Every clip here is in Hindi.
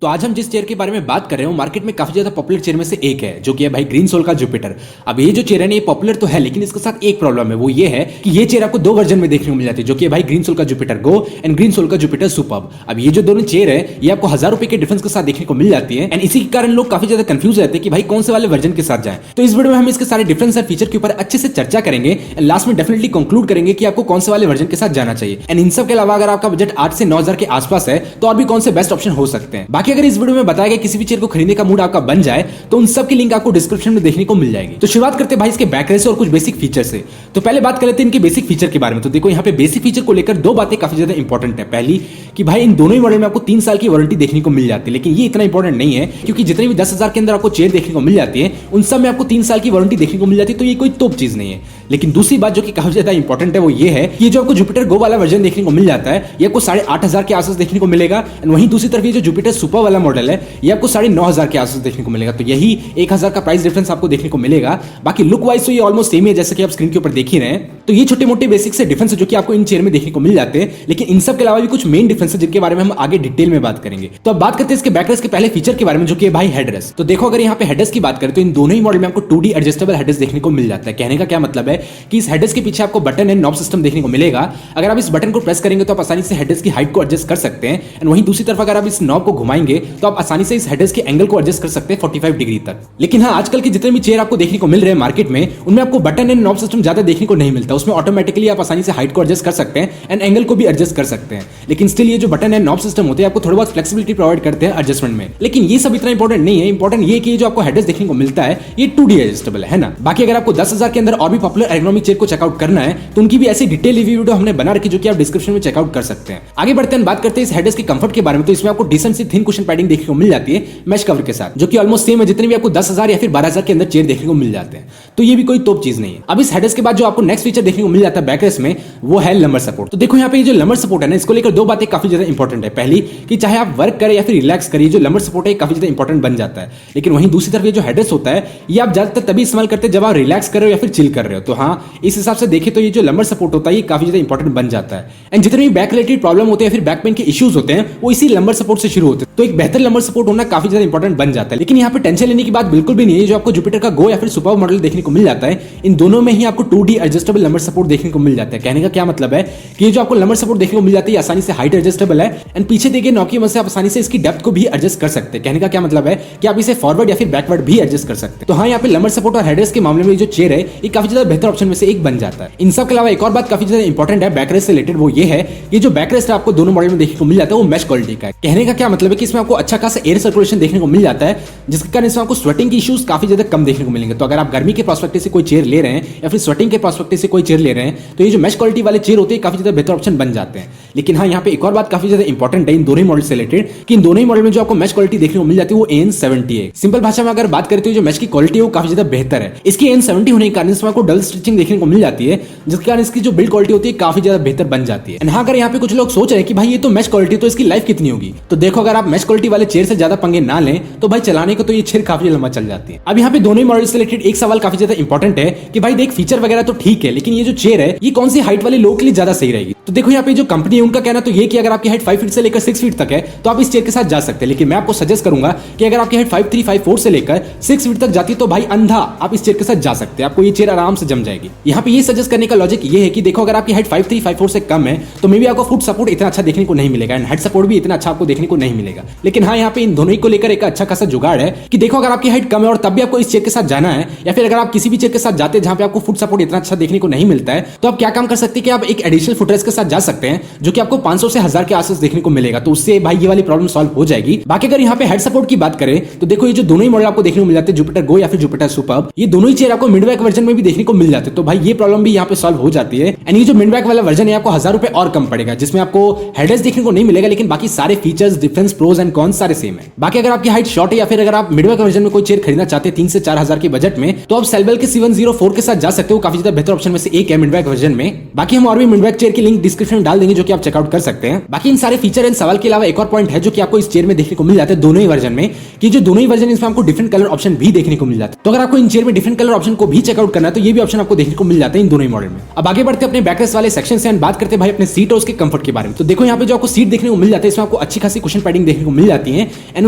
तो आज हम जिस चेयर के बारे में बात कर रहे हैं वो मार्केट में काफी ज्यादा पॉपुलर चेयर में से एक है, जो कि है भाई ग्रीन सोल का जुपिटर। अब ये जो चेयर है ना, ये पॉपुलर तो है, लेकिन इसके साथ एक प्रॉब्लम है, वो ये है कि ये चेयर आपको दो वर्जन में देखने को मिल जाती है, जो कि है भाई ग्रीन सोल का Jupiter Go and Green Soul का जुपिटर सुपर्ब। अब ये जो दोनों चेयर है ये आपको 1000 रुपए के डिफरेंस के साथ देखने को मिल जाती है, एंड इसी के कारण लोग काफी ज्यादा कंफ्यूज रहते हैं कि भाई कौन से वाले वर्जन के साथ जाएं। तो इस वीडियो में हम इसके सारे डिफरेंस और फीचर के ऊपर अच्छे से चर्चा करेंगे एंड लास्ट में डेफिनेटली कंक्लूड करेंगे कि आपको कौन से वाले वर्जन के साथ जाना चाहिए। एंड इन सब के अलावा अगर आपका बजट 8 से 9000 के आसपास है तो और भी कौन से बेस्ट ऑप्शन हो सकते हैं। बाकी अगर इस वीडियो में बताया गया किसी भी चेयर को खरीदने का मूड आपका बन जाए तो उन सब की लिंक आपको डिस्क्रिप्शन में देखने को मिल जाएगी। तो शुरुआत करते हैं भाई इसके बैकग्राउंड से और कुछ बेसिक फीचर से। तो पहले बात कर लेते हैं इनके बेसिक फीचर के बारे में। तो देखो यहाँ पे बेसिक फीचर को लेकर दो बातें काफी ज्यादा इंपॉर्टेंट है। पहली कि भाई इन दोनों ही मॉडल में आपको 3 साल की वारंटी देखने को मिल जाती है, लेकिन ये इतना इंपॉर्टेंट नहीं है क्योंकि जितनी भी 10,000 के अंदर आपको चेयर देखने को मिल जाती है उन सब में आपको 3 साल की वारंटी देखने को मिल जाती है, तो ये कोई तोप चीज नहीं है। लेकिन दूसरी बात जो कि काफी ज्यादा इंपॉर्टेंट है वो ये है कि जो आपको जुपिटर गो वाला वर्जन देखने को मिल जाता है ये आपको 8,500 के आसपास देखने को मिलेगा, एंड वहीं दूसरी तरफ ये जो जुपिटर सुपर वाला मॉडल है ये आपको 9,500 के आसपास देखने को मिलेगा। तो यही 1,000 का प्राइस डिफरेंस आपको देखने को मिलेगा। बाकी लुक वाइज तो ये ऑलमोस्ट सेम है जैसे कि आप स्क्रीन के ऊपर देख ही रहे हैं। तो ये छोटे मोटे बेसिक से डिफरेंस है जो कि आपको इन चेयर में देखने को मिल जाते हैं, लेकिन इन सब के अलावा भी कुछ मेन डिफरेंस है जिनके बारे में हम आगे डिटेल में बात करेंगे। तो अब बात करते हैं इसके बैकरेस्ट के पहले फीचर के बारे में, जो कि है भाई हेडरेस्ट। तो देखो अगर यहाँ पे हेडरेस्ट की बात करें तो इन दोनों ही मॉडल में आपको 2D एडजस्टेबल हेडरेस्ट देखने को मिल जाता है। कहने का क्या मतलब है कि इस हेडरेस्ट के पीछे आपको बटन एंड नॉब सिस्टम देखने को मिलेगा। अगर आप इस बटन को प्रेस करेंगे तो आप आसानी से हेडरेस्ट की हाइट को एडजस्ट कर सकते हैं, एंड वहीं दूसरी तरफ अगर आप इस नॉब को घुमाएंगे तो आप आसानी से इस हेडरेस्ट के एंगल को एडजस्ट कर सकते हैं 45 डिग्री तक। लेकिन हाँ, आजकल के जितने भी चेयर आपको देखने को मिल रहे हैं मार्केट में उनमें आपको बटन एंड नॉब सिस्टम ज्यादा देखने को नहीं मिलता। उसमें ऑटोमेटिकली आप आसानी से हाइट को एडजस्ट कर सकते हैं एंड एंगल को भी एडजस्ट कर सकते हैं, लेकिन स्टिल ये जो बटन एंड नॉब सिस्टम होते हैं आपको थोड़ा बहुत फ्लेक्सिबिलिटी प्रोवाइड करते हैं एडजस्टमेंट में। लेकिन ये सब इतना इंपॉर्टेंट नहीं है। इंपॉर्टेंट ये कि जो आपको हेडरेस्ट देखने को मिलता है ये 2D एडजस्टेबल है ना। बाकी अगर आपको 10,000 के अंदर और भी पॉपुलर एर्गोनॉमिक चेयर को चेकआउट करना है तो उनकी भी ऐसी डिटेल रिव्यू वीडियो हमने बना रखी जो कि आप डिस्क्रिप्शन में चेकआउट कर सकते हैं। आगे बढ़ते हैं, बात करते हैं इस हेडरेस्ट के कंफर्ट के बारे में। तो इसमें आपको डिसेंट सी थिन कुशन पैडिंग देखने को मिल जाती है मैश कवर के साथ, जो कि ऑलमोस्ट सेम है जितने भी आपको 10,000 या फिर 12,000 के अंदर चेयर देखने को मिल जाते हैं। तो ये भी कोई तोप चीज नहीं है। अब इस हेडरेस्ट के बाद जो आपको नेक्स्ट फीचर देखने को मिल जाता है बैकरेस्ट में वो है लंबर सपोर्ट। तो देखो यहाँ पे ये जो लंबर सपोर्ट है ना, इसको लेकर दो बातें काफी ज्यादा इंपॉर्टेंट है। पहली कि चाहे आप वर्क करें या फिर रिलैक्स करिए, जो लंबर सपोर्ट है काफी ज्यादा इंपॉर्टेंट बन जाता है। लेकिन वहीं दूसरी तरफ ये जो हेडरेस्ट होता है ये आप ज्यादातर तभी इस्तेमाल करते हैं जब आप रिलैक्स कर रहे हो या फिर चिल कर रहे हो। तो हाँ, इस हिसाब से देखें तो ये जो लंबर सपोर्ट होता है ये काफी ज्यादा इंपॉर्टेंट बन जाता है। एंड जितने भी बैक रिलेटेड प्रॉब्लम होते हैं फिर बैक पेन के इश्यूज होते हैं वो इसी लंबर सपोर्ट से शुरू होते हैं। तो एक बेहतर लंबर सपोर्ट होना काफी ज्यादा इंपॉर्टेंट बन जाता है। लेकिन यहाँ पे टेंशन लेने की बात बिल्कुल भी नहीं है। जो आपको जुपिटर का गो या फिर सुपर मॉडल देखने को मिल जाता है इन दोनों में ही आपको 2D एडजस्टेबल लंबर सपोर्ट देखने को मिल जाता है। कहने का क्या मतलब है कि ये जो आपको लंबर सपोर्ट देखने को मिल जाती है आसानी से हाइट एडजस्टेबल है, एंड पीछे देखिए नॉब की मदद से आप आसानी से इसकी डेप्थ को भी एडजस्ट कर सकते हैं। कहने का क्या मतलब है कि आप इसे फॉरवर्ड या फिर बैकवर्ड भी एडजस्ट कर सकते हैं। तो हाँ, यहाँ पे लंबर सपोर्ट और हेडरेस्ट के मामले में जो चेयर है ये काफी ज्यादा बेहतर ऑप्शन में से एक बन जाता है। इन सब के अलावा एक और बात काफी ज्यादा इंपॉर्टेंट है बैकरेस्ट से रिलेटेड, वो ये है ये जो बैकरेस्ट आपको दोनों मॉडल में देखने को मिल जाता है वो मैश क्वालिटी का है। कहने का क्या मतलब है कि इसमें आपको अच्छा खासा एयर सर्कुलेशन देखने को मिल जाता है, जिसके कारण इसमें आपको स्वेटिंग की इश्यूज काफी ज्यादा कम देखने को मिलेंगे। तो अगर आप गर्मी के प्रोस्पेक्टिव से कोई चेयर ले रहे हैं या फिर स्वेटिंग के प्रोस्पेक्टिव से कोई चेयर ले रहे हैं तो ये जो मैश क्वालिटी वाले चेयर होते हैं काफी ज्यादा बेहतर ऑप्शन बन जाते हैं। लेकिन हाँ, यहाँ पे एक और बात काफी ज्यादा इंपॉर्टेंट है इन दोनों ही मॉडल से रिलेटेड कि इन दोनों ही मॉडल में जो आपको मैश क्वालिटी देखने को मिल जाती है वो AN70 है। सिंपल भाषा में अगर बात करते हो जो मैश की क्वालिटी है वो काफी ज्यादा बेहतर है। इसकी AN70 होने के कारण इसमें आपको डबल स्टिचिंग देखने को मिल जाती है, जिसके कारण इसकी जो बिल्ड क्वालिटी होती है काफी ज्यादा बेहतर बन जाती है। हाँ, अगर यहाँ पे कुछ लोग सोच रहे हैं कि भाई ये तो मैश क्वालिटी तो इसकी लाइफ कितनी होगी, तो देखो अगर आप मैश क्वालिटी वाले चेयर से ज्यादा पंगे ना लें तो भाई चलाने को तो ये चेयर काफी लंबा चल जाती है। अब यहाँ पे दोनों ही मॉडल से रिलेटेड एक सवाल काफी ज्यादा इंपॉर्टेंट है कि भाई देख फीचर वगैरह तो ठीक है, लेकिन ये जो चेयर है ये कौन सी हाइट वाले लोगों के लिए ज्यादा सही रहेगी। तो देखो यहाँ पे जो कंपनी है उनका कहना तो ये कि अगर आपकी हाइट 5 फीट से लेकर 6 फीट तक है तो आप इस चेयर के साथ जा सकते हैं। लेकिन मैं आपको सजेस्ट करूंगा कि अगर आपकी हाइट 5'3", 5'4" से लेकर 6 फीट तक जाती है तो भाई अंधा आप इस चेयर के साथ जा सकते हैं, आपको ये चेयर आराम से जम जाएगी। यहाँ पे ये सजेस्ट करने का लॉजिक ये है कि देखो अगर आपकी हाइट 5'3", 5'4" से कम है तो मे भी आपको फुट सपोर्ट इतना अच्छा देखने को नहीं मिलेगा एंड हेड सपोर्ट भी इतना अच्छा आपको देखने को नहीं मिलेगा। लेकिन हाँ, यहाँ पे इन दोनों ही को लेकर एक अच्छा खासा जुगाड़ है कि देखो अगर आपकी हाइट कम है और तब भी आपको इस चेयर के साथ जाना है, या फिर अगर आप किसी भी चेयर के साथ जाते हैं जहां पे आपको फुट सपोर्ट इतना अच्छा देखने को नहीं मिलता है, तो आप क्या काम कर सकते हैं कि आप एक एडिशनल फुटरेस्ट के साथ जा सकते हैं जो कि आपको 500 से 1000 के आसपास देखने को मिलेगा। तो उससे भाई ये वाली प्रॉब्लम सॉल्व हो जाएगी। बाकी अगर यहाँ पे हेड सपोर्ट की बात करें तो देखो ये जो दोनों ही मॉडल आपको देखने को मिल जाते हैं जुपिटर गो या फिर जुपिटर सुपर्ब, ये दोनों ही चेयर आपको मिड बैक वर्जन में भी देखने को मिल जाते हैं। तो भाई ये प्रॉब्लम भी यहाँ पे सॉल्व हो जाती है। एंड ये जो मिड बैक वाला वर्जन है आपको 1000 रुपए और कम पड़ेगा, जिसमें आपको हेडरेस्ट देखने को नहीं मिलेगा, लेकिन बाकी सारे features, difference, pros and cons सारे सेम है। बाकी अगर आपकी हाइट शॉर्ट है या फिर अगर आप मिडवेक वर्जन में कोई चेयर खरीदना चाहते हैं 3 से 4 हजार के बजट में, तो आप सेलबेल के C104 के साथ जा सकते हो। काफी ज्यादा बेहतर ऑप्शन में से एक है मिडवेक वर्जन में। बाकी हम और भी मिडवेक चेयर की लिंक डिस्क्रिप्शन में डाल देंगे, जो कि आप चेकआउट कर सकते हैं। बाकी इन सारे फीचर एंड सवाल के अलावा एक और पॉइंट है जो कि आपको इस चेयर में देखने को मिल जाता है दोनों ही वर्जन में, कि जो दोनों ही वर्जन इसमें आपको डिफरेंट कलर ऑप्शन भी देखने को मिल जाता है। तो अगर आपको इन चेयर में डिफरेंट कलर ऑप्शन को भी चेकआउट करना है तो ये भी ऑप्शन आपको देखने को मिल जाता है इन दोनों ही मॉडल में। अब आगे बढ़ते अपने बैकरेस्ट वाले सेक्शन से एंड बात करते हैं भाई अपने सीट और उसके कंफर्ट के बारे में। तो देखो यहाँ पे जो आपको सीट देखने को मिल जाता है, इसमें आपको अच्छी खासी कुशन पैडिंग देखने को मिल जाती है एंड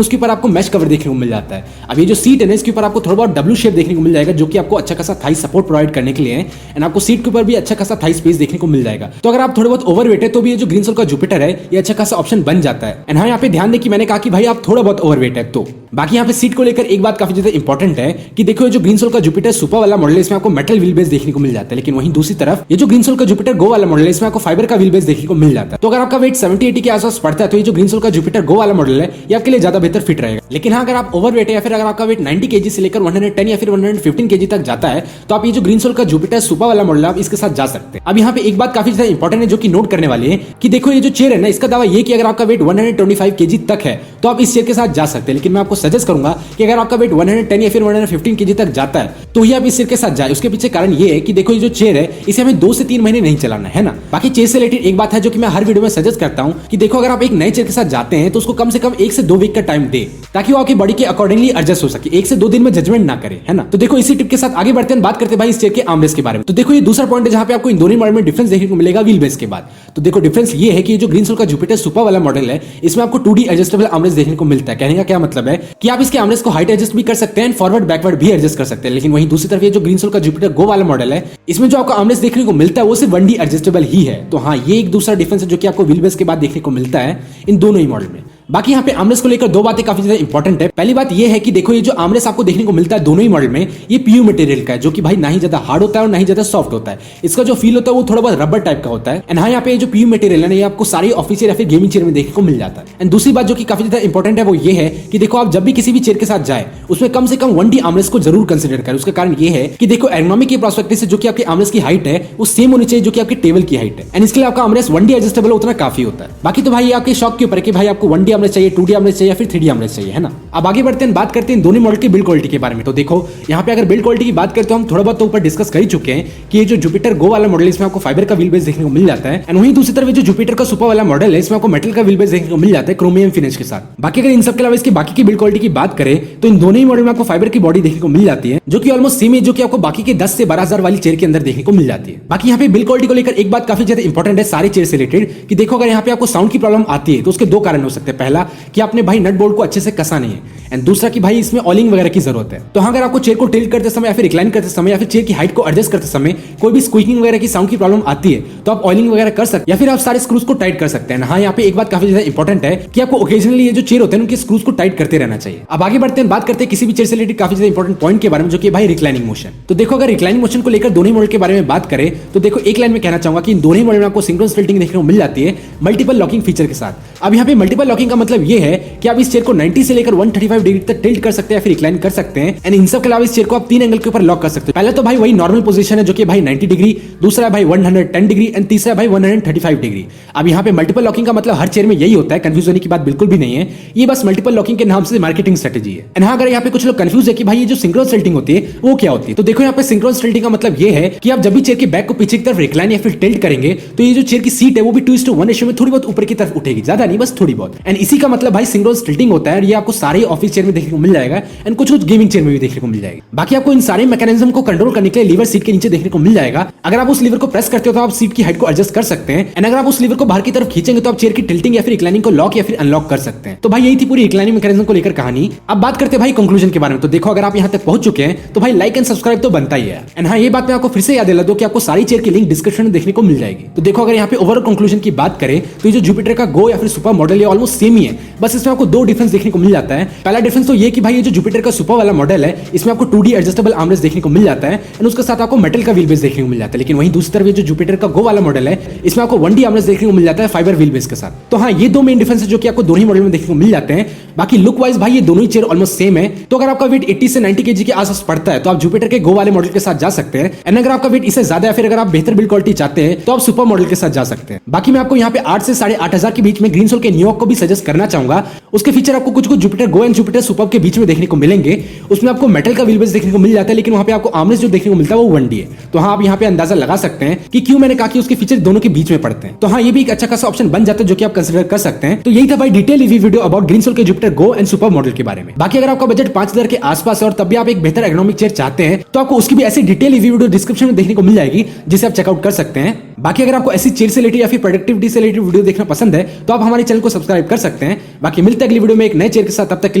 उसके ऊपर आपको मैश कवर देखने को मिल जाता है। अब ये जो सीट है ना, इसके ऊपर आपको थोड़ा बहुत डब्ल्यू शेप देखने को मिल जाएगा, जो कि आपको अच्छा खासा थाई सपोर्ट प्रोवाइड करने के लिए है एंड आपको सीट के ऊपर भी अच्छा खासा थाई स्पेस देखने को मिल जाएगा। तो अगर आप थोड़े बहुत ओवरवेट है तो भी ये जो ग्रीनसोल का जुपिटर है ये अच्छा खासा ऑप्शन बन जाता है। एंड हाँ, यहाँ पे ध्यान दें कि मैंने कहा कि भाई आप थोड़ा बहुत ओवरवेट है तो। बाकी यहाँ पे सीट को लेकर एक बात काफी ज्यादा इंपॉर्टेंट है कि देखो ये जो ग्रीनसोल का जुपिटर सुपर वाला मॉडल है इसमें आपको मेटल व्हील बेस देखने को मिल जाता है, लेकिन वहीं दूसरी तरफ ये जो ग्रीनसोल का जुपिटर गो वाला मॉडल है इसमें आपको फाइबर का व्हील बेस देखने को मिल जाता है। तो अगर आपका वेट 70-80 के आसपास पड़ता है तो ये जो ग्रीनसोल का जुपिटर गो वाला मॉडल है ये आपके लिए ज्यादा बेहतर फिट रहेगा। लेकिन हाँ, अगर आप ओवरवेट है या फिर अगर आपका वेट 90 kg से लेकर 110 या फिर 115 kg तक जाता है तो आप ये जो ग्रीनसोल का जुपिटर सुपर वाला मॉडल है आप इसके साथ जा सकते हैं। अब यहाँ पे एक बात काफी ज्यादा इंपॉर्टेंट है जो कि नोट करने वाली है कि देखो ये जो चेयर है ना, इसका दावा ये कि अगर आपका वेट 125 kg तक है तो आप इस चेयर के साथ जा सकते हैं। लेकिन मैं आपको सजेस्ट करूंगा कि अगर आपका वेट 110 या फिर 115 kg तक जाता है तो ही आप इस चेयर के साथ जाए। उसके पीछे कारण ये है कि देखो ये जो चेयर है इसे हमें 2 से 3 महीने नहीं चलाना है ना। बाकी चेयर से रिलेटेड एक बात है जो कि मैं हर वीडियो में सजेस्ट करता हूं कि देखो अगर आप एक नए चेयर के साथ जाते हैं तो उसको कम से कम 1 से 2 वीक का टाइम दे ताकि वो आपकी बॉडी के अकॉर्डिंगली एडजस्ट हो सके। 1 से 2 दिन में जजमेंट ना करे, है ना। तो देखो इसी टिप के साथ आगे बढ़ते हैं, बात करते हैं भाई इस चेयर के आर्मरेस्ट के बारे में। तो देखो ये दूसरा पॉइंट है जहां पे आपको इन दोनों मॉडल में डिफरेंस देखने को मिलेगा व्हील बेस के बाद। तो देखो डिफरेंस ये है कि जो ग्रीनसोल का जुपिटर सुपर वाला मॉडल है इसमें आपको 2D एडजस्टेबल आर्मरेस्ट देखने को मिलता है। कहने का क्या मतलब है कि आप इसके आर्मरेस्ट को हाइट एडजस्ट भी कर सकते हैं, फॉरवर्ड बैकवर्ड भी एडजस्ट कर सकते हैं। लेकिन वहीं दूसरी तरफ ये जो ग्रीनसोल का जुपिटर गो वाला मॉडल है इसमें जो आपको आर्मरेस्ट देखने को मिलता है वो सिर्फ 1D एडजस्टेबल ही है। तो हाँ, ये एक दूसरा डिफरेंस है जो कि आपको व्हील बेस के बाद देखने को मिलता है इन दोनों ही मॉडल में। बाकी यहाँ पे आर्मरेस्ट को लेकर 2 बातें काफी ज्यादा इंपॉर्टेंट है। पहली बात ये है कि देखो ये जो आर्मरेस्ट आपको देखने को मिलता है दोनों ही मॉडल में ये PU मटेरियल का है, जो कि भाई ना ही ज्यादा हार्ड होता है और ना ही ज्यादा सॉफ्ट होता है। इसका जो फील होता है वो थोड़ा बहुत रबर टाइप का होता है। एंड हाँ, यहाँ पे जो PU मटेरियल है ना ये आपको सारी ऑफिस या फिर गेमिंग चेयर में देखने को मिल जाता है। एंड दूसरी बात जो कि काफी ज्यादा इंपॉर्टेंट है वो ये है कि देखो आप जब भी किसी भी चेयर के साथ जाए उसमें कम से कम 1D आर्मरेस्ट को जरूर कंसिडर करें। उसका कारण ये है कि देखो एर्गोनॉमिक के पर्सपेक्टिव से जो कि आपके आर्मरेस्ट की हाइट है वो सेम होनी चाहिए जो कि आपके टेबल की हाइट है। एंड इसके लिए आपका आर्मरेस्ट 1D एडजस्टेबल उतना काफी होता है। बाकी तो भाई ये आपके शौक के ऊपर है कि भाई आपको 1D आर्मरेस्ट चाहिए, 2D आर्मरेस्ट चाहिए या फिर 3D आर्मरेस्ट चाहिए, है ना। अब आगे बढ़ते हैं, बात करते हैं दोनों मॉडल की बिल्ड क्वालिटी के बारे में। तो देखो यहाँ पे अगर बिल्ड क्वालिटी की बात करते हो हम थोड़ा बहुत तो ऊपर डिस्कस कर ही चुके हैं कि ये जो जुपिटर गो वाला मॉडल है इसमें आपको फाइबर का व्हील बेस देखने को मिल जाता है। एंड वहीं दूसरी तरफ जो जुपिटर का सुपर वाला मॉडल है इसमें आपको मेटल का व्हील बेस देखने को मिल जाता है क्रोमियम फिनिश के साथ। बाकी अगर इन सब के अलावा इसकी बाकी की बिल्ड क्वालिटी की बात करें तो इन दोनों ही मॉडल में आपको फाइबर की बॉडी देखने को मिल जाती है जो कि ऑलमोस्ट सेम है जो कि आपको बाकी के 10 से 12,000 वाली चेयर के अंदर देखने को मिल जाती है। बाकी यहाँ पे बिल्ड क्वालिटी को लेकर एक बात काफी ज्यादा इंपॉर्टेंट है सारे चेयर से रिलेटेड कि देखो अगर यहाँ पे आपको साउंड की प्रॉब्लम आती है तो उसके 2 कारण हो सकते हैं। पहला कि आपने भाई नट बोल्ट को अच्छे से कसा नहीं है एंड दूसरा कि भाई इसमें ऑलिंग वगैरह की जरूरत है। तो हाँ, अगर आपको चेयर को टिल्ट करते समय या फिर रिक्लाइन करते समय या फिर चेयर की हाइट को एडजस्ट करते समय कोई भी स्क्वीकिंग वगैरह की साउंड की प्रॉब्लम आती है तो आप ऑयलिंग वगैरह कर सकते हैं या फिर आप सारे स्क्रूज को टाइट कर सकते हैं। हाँ, यहाँ पे एक बात काफी ज्यादा इंपॉर्टेंट है कि आपको ओकेजनली ये जो चेयर होते हैं उनके स्क्रूज को टाइट करते रहना चाहिए। अब आगे बढ़ते हैं, बात करते हैं किसी भी चेयर से रिलेटेड काफी ज्यादा इंपॉर्टेंट पॉइंट के बारे में जो कि भाई रिक्लाइनिंग मोशन। तो देखो अगर रिक्लाइनिंग मोशन को लेकर दोनों मॉडल के बारे में बात करें तो देखो एक लाइन में कहना चाहूंगा कि इन दोनों मॉडल में आपको सिंक्रोनस टिल्टिंग देखने को मिल जाती है मल्टीपल लॉकिंग फीचर के साथ। अब यहाँ पे मल्टीपल लॉकिंग का मतलब ये है कि आप इस चेयर को 90 से लेकर 135 डिग्री तक टिल्ट कर सकते हैं या फिर रिक्लाइन कर सकते हैं। एंड इन सब के अलावा इस चेयर को आप 3 एंगल के ऊपर लॉक कर सकते हैं। पहले तो भाई वही नॉर्मल पोजीशन है जो कि भाई 90 डिग्री, दूसरा भाई 110 डिग्री एंड तीसरा भाई 135 डिग्री। अब यहाँ पे मल्टीपल लॉकिंग का मतलब हर चेयर में यही होता है, कंफ्यूज होने की बात बिल्कुल भी नहीं है। ये बस मल्टीपल लॉकिंग के नाम से मार्केटिंग स्ट्रेटेजी है। एंड हाँ, अगर यहाँ पे कुछ लोग कंफ्यूज है कि भाई ये जो सिंक्रोनस टिल्टिंग होती है वो क्या होती है, तो देखो यहाँ पे सिंक्रोनस टिल्टिंग का मतलब ये है कि आप जब भी चेयर के बैक को पीछे की तरफ रिक्लाइन या फिर टिल्ट करेंगे तो ये जो चेयर की सीट है वो भी 2:1 रेशियो में थोड़ी बहुत ऊपर की तरफ उठेगी, ज्यादा नहीं, बस थोड़ी बहुत। एंड इसी का मतलब भाई सिंक्रोनस टिल्टिंग होता है। ये आपको सारे ऑफिस चेयर में देखने को मिल जाएगा एंड कुछ गेमिंग चेयर में भी देखने को मिल जाएगी। बाकी आपको इन सारे मैकेनिज्म को कंट्रोल करने के लिए लीवर सीट के नीचे देखने को मिल जाएगा। अगर आप उस लीवर को प्रेस करते हो तो आप सीट की हाइट को एडजस्ट कर सकते हैं एंड अगर आप उस लीवर को बाहर की तरफ खींचेंगे तो आप चेयर की टिल्टिंग या फिर रिक्लाइनिंग को लॉक या फिर अनलॉक कर सकते हैं। तो भाई यही थी पूरी रिक्लाइनिंग मैकेनिज्म को लेकर कहानी। अब बात करते हैं भाई कंक्लूजन के बारे में। तो देखो अगर आप यहाँ तक पहुंच चुके हैं तो भाई लाइक एंड सब्सक्राइब तो बनता ही है। एंड हाँ, ये बात मैं आपको फिर से याद दिला दूं कि आपको सारी चेयर की लिंक डिस्क्रिप्शन में देखने को मिल जाएगी। तो देखो अगर यहाँ पे ओवरऑल कंक्लूजन की बात करें तो ये जो जुपिटर का गो या फिर सुपर मॉडल है ऑलमोस्ट सेम ही है, बस इसमें आपको 2 डिफरेंस देखने को मिल जाता है। पहला डिफरेंस तो ये कि भाई ये जो जुपिटर का सुपर वाला मॉडल है इसमें आपको 2D एडजस्टेबल आर्मरेस्ट देखने को मिल जाता है एंड उसके साथ आपको मेटल का व्हील बेस देखने को मिल जाता है। लेकिन वहीं दूसरी तरफ ये जो जुपिटर का गो वाला मॉडल है इसमें आपको 1D आर्मरेस्ट देखने को मिल जाता है फाइबर व्हील बेस के साथ। तो हाँ, ये 2 मेन डिफरेंस है जो कि आपको दोनों ही मॉडल में देखने को मिल जाते हैं। बाकी लुक वाइज भाई ये दोनों ही चेयर ऑलमोस्ट सेम है। तो अगर आपका वेट 80 से 90 केजी के आसपास पड़ता है तो आप जुपिटर के गो वाले मॉडल के साथ जा सकते हैं। एंड अगर आपका वेट इससे ज्यादा है, फिर अगर आप बेहतर बिल्ड क्वालिटी चाहते हैं तो आप सुपर मॉडल के साथ जा सकते हैं। बाकी मैं आपको यहाँ पे 8 से 8,500 के बीच में ग्रीन सोल के न्यूयॉर्क को भी सजेस्ट करना चाहूंगा। उसके फीचर आपको कुछ Jupiter Go and Jupiter super के बीच में देखने को मिलेंगे। उसमें आपको मेटल का व्हील बेस देखने को मिल जाता है, लेकिन वहां पे आपको आर्मरेस्ट जो देखने को मिलता है वो 1D है। तो हाँ, आप यहाँ पे अंदाजा लगा सकते हैं कि क्यों मैंने कहा कि उसके फीचर दोनों के बीच में पड़ते हैं। तो हाँ, ये भी एक अच्छा खासा ऑप्शन बन जाता है जो कि आप कंसिडर कर सकते हैं। तो यही था भाई detail review video about Green Soul के Jupiter Go and Super Model के बारे में। बाकी अगर आपका बजट 5,000 के आसपास है और तब भी आप एक बेहतर एर्गोनॉमिक चेयर चाहते हैं तो आपको उसकी भी ऐसी डिटेल रिव्यू वीडियो डिस्क्रिप्शन में देखने को मिल जाएगी, जिसे आप चेकआउट कर सकते हैं। बाकी अगर आपको ऐसी चेयर से रिलेटेड या फिर प्रोडक्टिविटी से रिलेटेड वीडियो देखना पसंद है तो आप हमारे चैनल को सब्सक्राइब कर सकते हैं। बाकी मिलते हैं अगली वीडियो में एक नए चेयर के साथ, तब तक के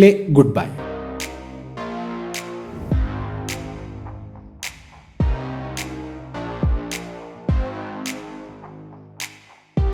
लिए गुड बाय।